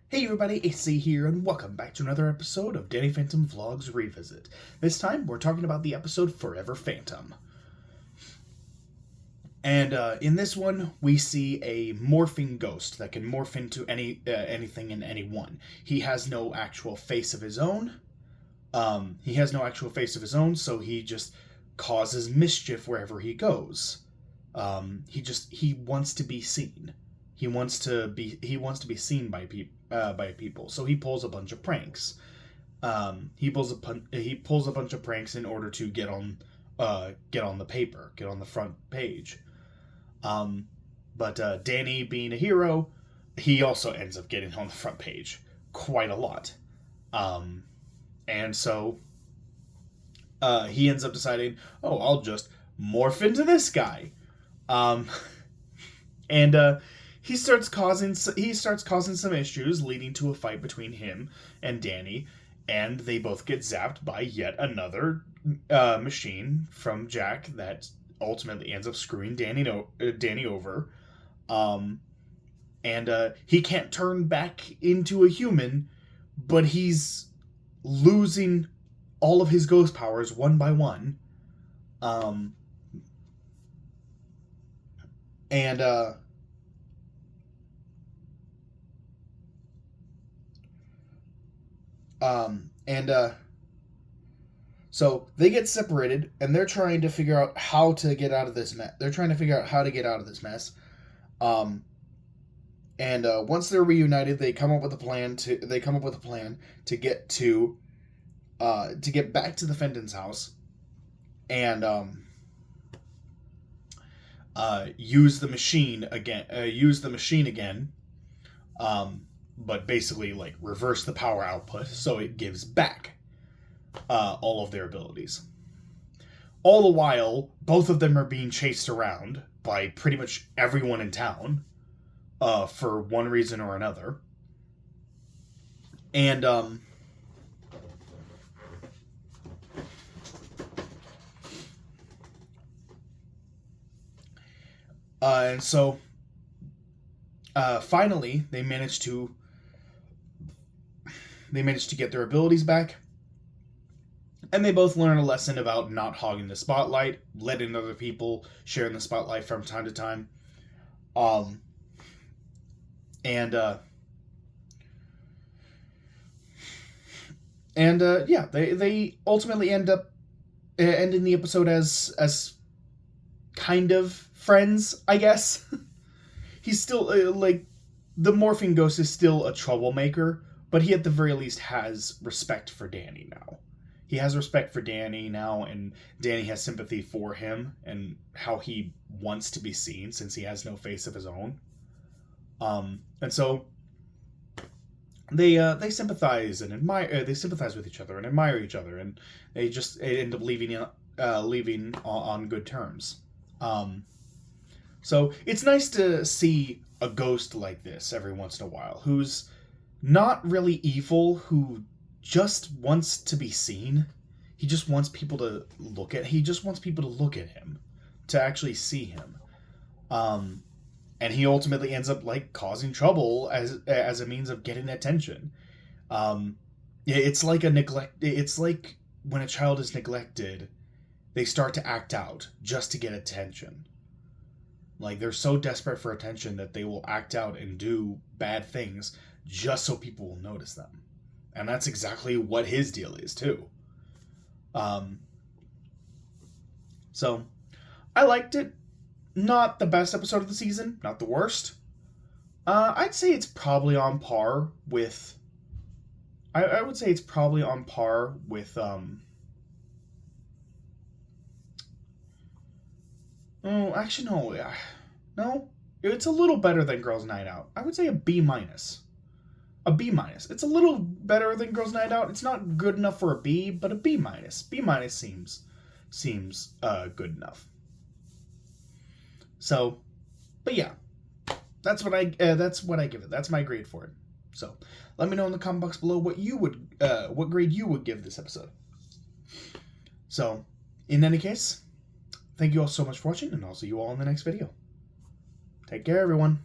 Hey everybody, AC here, and welcome back to another episode of Danny Phantom Vlogs Revisit. This time, we're talking about the episode Forever Phantom. And in this one, we see a morphing ghost that can morph into anything and anyone. He has no actual face of his own. So he just causes mischief wherever he goes. He wants to be seen. He wants to be seen by people. So he pulls a bunch of pranks. He pulls a bunch of pranks in order to get on the paper, get on the front page. But Danny, being a hero, he also ends up getting on the front page quite a lot. And so he ends up deciding, oh, I'll just morph into this guy. And he starts causing some issues, leading to a fight between him and Danny, and they both get zapped by yet another machine from Jack that ultimately ends up screwing Danny over. And he can't turn back into a human, but he's losing all of his ghost powers one by one. So they get separated, and they're trying to figure out how to get out of this mess. And once they're reunited, they come up with a plan to get back to the Fenton's house, and use the machine again. But basically, like, reverse the power output so it gives back all of their abilities. All the while, both of them are being chased around by pretty much everyone in town for one reason or another. And so finally they managed to get their abilities back, and they both learn a lesson about not hogging the spotlight, letting other people share in the spotlight from time to time. They ultimately end up ending the episode as kind of friends, I guess. He's still the morphing ghost is still a troublemaker, but he at the very least has respect for Danny now. He has respect for Danny now, and Danny has sympathy for him and how he wants to be seen since he has no face of his own. And so they sympathize and admire. They sympathize with each other and admire each other, and they just end up leaving on good terms. So it's nice to see a ghost like this every once in a while, who's not really evil, who just wants to be seen. He just wants people to look at him, to actually see him. And he ultimately ends up causing trouble as a means of getting attention. It's like when a child is neglected, they start to act out just to get attention. Like, they're so desperate for attention that they will act out and do bad things just so people will notice them. And that's exactly what his deal is, too. So, I liked it. Not the best episode of the season. Not the worst. I'd say it's probably on par with... I would say it's probably on par with... Oh, actually, no. No, it's a little better than Girls' Night Out. I would say a B minus. A B minus. It's a little better than Girls' Night Out. It's not good enough for a B, but a B minus. B minus seems good enough. So, but yeah, that's what I give it. That's my grade for it. So, let me know in the comment box below what grade you would give this episode. So, in any case, thank you all so much for watching, and I'll see you all in the next video. Take care, everyone.